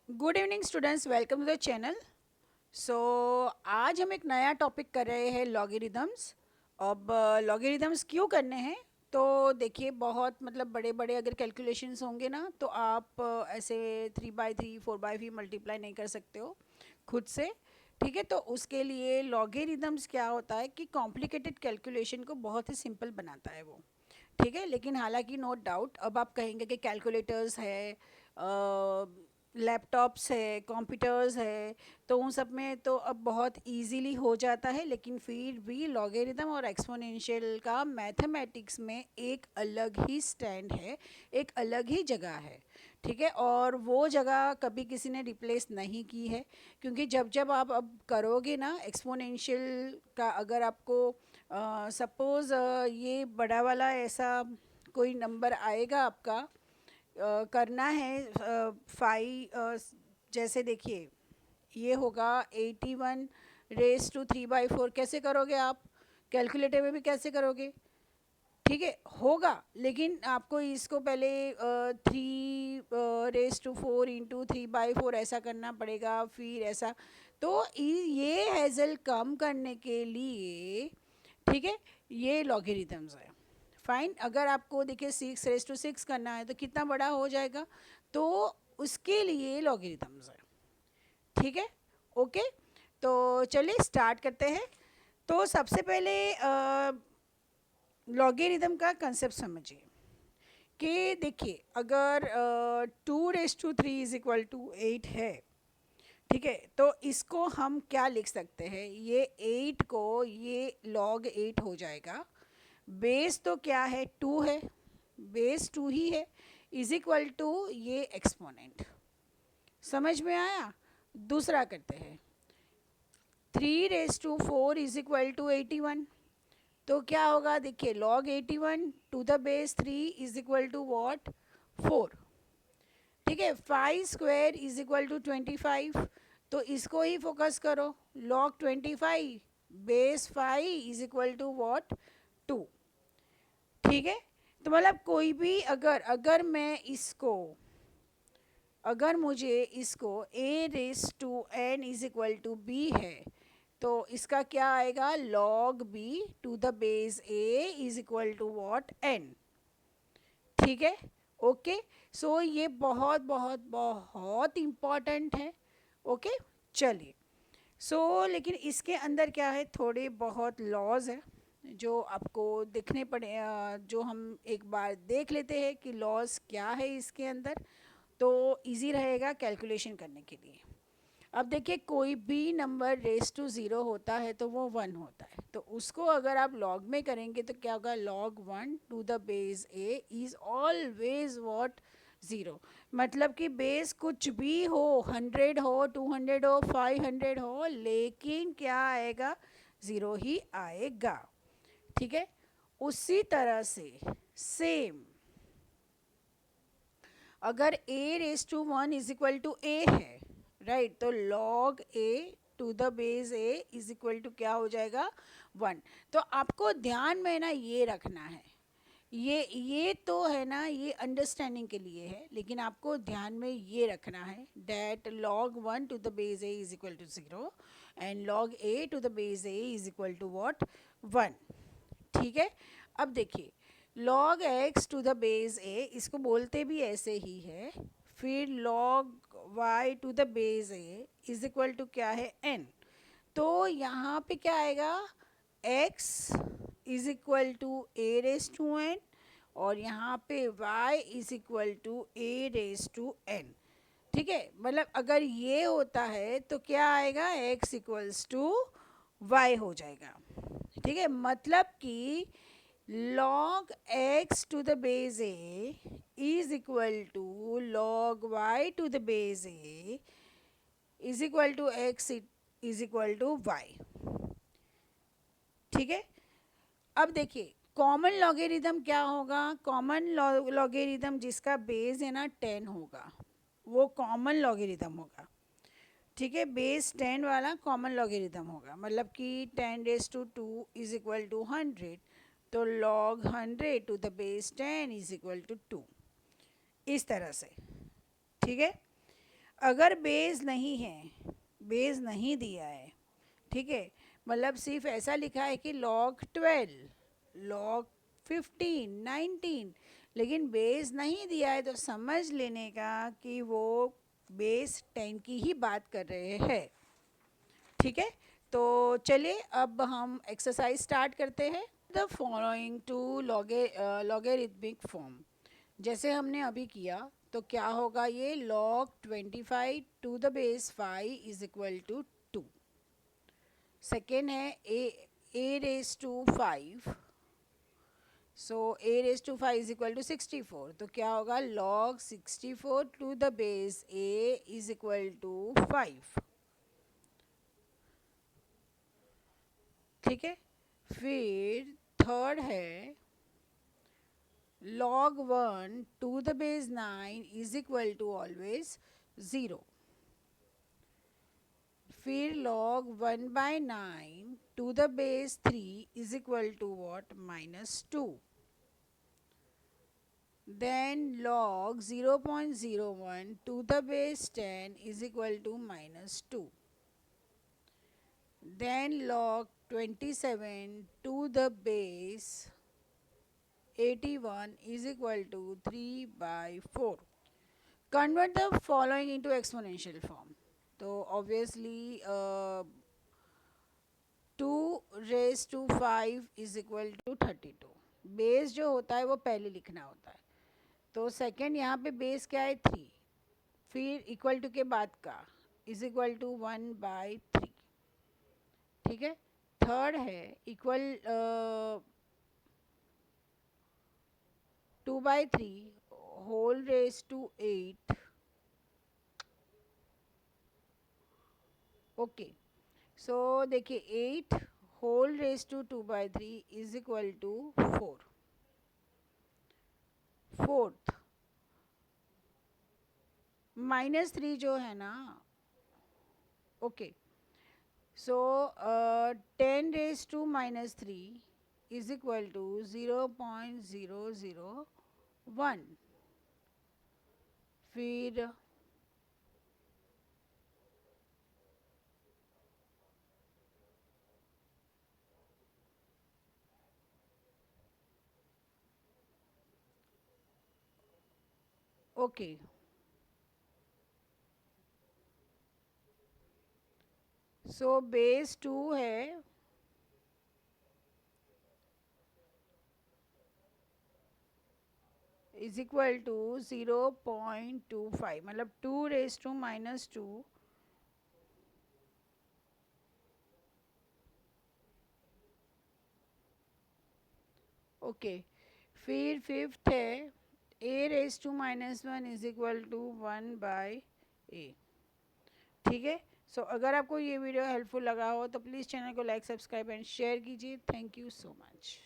Good evening students, welcome to the channel. So आज हम एक नया टॉपिक कर रहे हैं, लॉगरिदम्स। अब लॉगरिदम्स क्यों करने हैं? तो देखिए, बहुत मतलब बड़े बड़े अगर कैलकुलेशंस होंगे ना, तो आप ऐसे 3/3 4/3 मल्टीप्लाई नहीं कर सकते हो खुद से। ठीक है, तो उसके लिए लॉगरिदम्स क्या होता है कि कॉम्प्लिकेटेड कैलकुलेशन को बहुत ही सिंपल बनाता है वो। ठीक है, लेकिन हालांकि नो डाउट अब आप कहेंगे कि कैलकुलेटर्स है, लैपटॉप्स है, कंप्यूटर्स है, तो उन सब में तो अब बहुत इजीली हो जाता है, लेकिन फिर भी लॉगरिदम और एक्सपोनेंशियल का मैथमेटिक्स में एक अलग ही स्टैंड है, एक अलग ही जगह है। ठीक है, और वो जगह कभी किसी ने रिप्लेस नहीं की है, क्योंकि जब जब आप अब करोगे ना एक्सपोनेंशियल का, अगर आपको सपोज़ ये बड़ा वाला ऐसा कोई नंबर आएगा आपका, करना है फाइव, जैसे देखिए ये होगा 81 रेस टू 3/4। कैसे करोगे आप? कैलकुलेटर में भी कैसे करोगे? ठीक है, होगा, लेकिन आपको इसको पहले 3 रेस टू 4 इंटू 3/4 ऐसा करना पड़ेगा, फिर ऐसा। तो ये हैज़ल कम करने के लिए, ठीक है, ये लॉगरिदम्स है। फाइन, अगर आपको देखिए 6 रेस टू 6 करना है तो कितना बड़ा हो जाएगा, तो उसके लिए लॉगरिदम्स है। ठीक है, ओके। तो चलिए स्टार्ट करते हैं। तो सबसे पहले लॉगरिदम का कंसेप्ट समझिए कि देखिए, अगर 2 raise to 3 is equal to 8 है, ठीक है, तो इसको हम क्या लिख सकते हैं? ये 8 को ये log 8 हो जाएगा। बेस तो क्या है? 2 है, बेस 2 ही है, इज इक्वल टू ये एक्सपोनेंट। समझ में आया? दूसरा करते हैं, 3 raise to 4 is equal to 81। तो क्या होगा? देखिए log 81 to the base 3 is equal to what? 4। ठीक है, 5 स्क्वायर इज इक्वल टू 25। तो इसको ही फोकस करो, log 25 base 5 is equal to what? 2। ठीक है, तो मतलब कोई भी अगर अगर मैं इसको, अगर मुझे इसको a raise to n is equal to b है, तो इसका क्या आएगा? log b to the base a is equal to what? n। ठीक है, ओके। सो ये बहुत बहुत बहुत इम्पॉर्टेंट है। ओके, चलिए। सो लेकिन इसके अंदर क्या है, थोड़े बहुत लॉज है जो आपको दिखने पड़े, जो हम एक बार देख लेते हैं कि लॉज क्या है इसके अंदर, तो इजी रहेगा कैलकुलेशन करने के लिए। अब देखिए, कोई भी नंबर रेस टू ज़ीरो होता है तो वो 1 होता है, तो उसको अगर आप लॉग में करेंगे तो क्या होगा? log 1 to the base a is always what? 0। मतलब कि बेस कुछ भी हो, 100 हो, 200 हो, 500 हो, लेकिन क्या आएगा? 0 ही आएगा। ठीक है, उसी तरह से सेम, अगर a raise to 1 is equal to a है, राइट, तो log a to the base a is equal to क्या हो जाएगा? 1। तो आपको ध्यान में ना ये रखना है, ये तो है ना, ये अंडरस्टैंडिंग के लिए है, लेकिन आपको ध्यान में ये रखना है that log 1 to the base a is equal to 0 and log a to the base a is equal to what? 1। ठीक है, अब देखिए log x to the base a, इसको बोलते भी ऐसे ही है, फिर log y to the base a is equal to क्या है? n। तो यहाँ पे क्या आएगा? x is equal to a raise to n, और यहाँ पे y is equal to a raise to n। ठीक है, मतलब अगर ये होता है तो क्या आएगा? x इक्वल्स टू y हो जाएगा। ठीक है, मतलब कि log x to the base a is equal to log y to the base a is equal to x is equal to y। ठीक है, अब देखिए कॉमन लॉगेरिदम क्या होगा? कॉमन लॉगेरिदम जिसका बेस है ना 10 होगा, वो कॉमन लॉगेरिदम होगा। ठीक है, बेस 10 वाला कॉमन लॉगेरिदम होगा, मतलब कि 10 raise to 2 is equal to 100, तो log 100 to the base 10 is equal to 2, इस तरह से। ठीक है, अगर बेस नहीं है, बेस नहीं दिया है, ठीक है, मतलब सिर्फ ऐसा लिखा है कि log 12, log 15, 19, लेकिन बेस नहीं दिया है, तो समझ लेने का कि वो बेस 10 की ही बात कर रहे हैं, ठीक है। तो चलिए अब हम एक्सरसाइज स्टार्ट करते हैं। The following to logarithmic form, जैसे हमने अभी किया, तो क्या होगा, ये log 25 to the base 5 is equal to 2। Second है a raise to 5, so a raise to 5 is equal to 64, तो क्या होगा, log 64 to the base a is equal to 5, ठीक है। फिर थर्ड है log 1 to the base 9 is equal to always 0। फिर log 1/9 to the base 3 is equal to what, -2। Then log 0.01 to the base 10 is equal to -2. Then log 27 to the base 81 is equal to 3/4. Convert the following into exponential form. तो obviously 2 raised to 5 is equal to 32. Base जो होता है वो पहले लिखना होता है, तो सेकेंड यहाँ पे बेस क्या है, 3, फिर इक्वल टू के बाद का इज इक्वल टू 1/3, ठीक है। थर्ड है equal 2/3 whole raise to 8, okay. So देखिए 8 whole raise to 2/3 is equal to 4। Fourth -3 जो है ना, okay, so 10 raise to -3 is equal to 0.001। फिर ओके, सो बेस 2 है, इज इक्वल टू 0.25, मतलब 2 रेज टू -2, ओके। फिर फिफ्थ है a raise to -1 is equal to 1/a, ठीक है। सो अगर आपको ये वीडियो हेल्पफुल लगा हो तो प्लीज़ चैनल को लाइक, सब्सक्राइब एंड शेयर कीजिए। Thank you so much.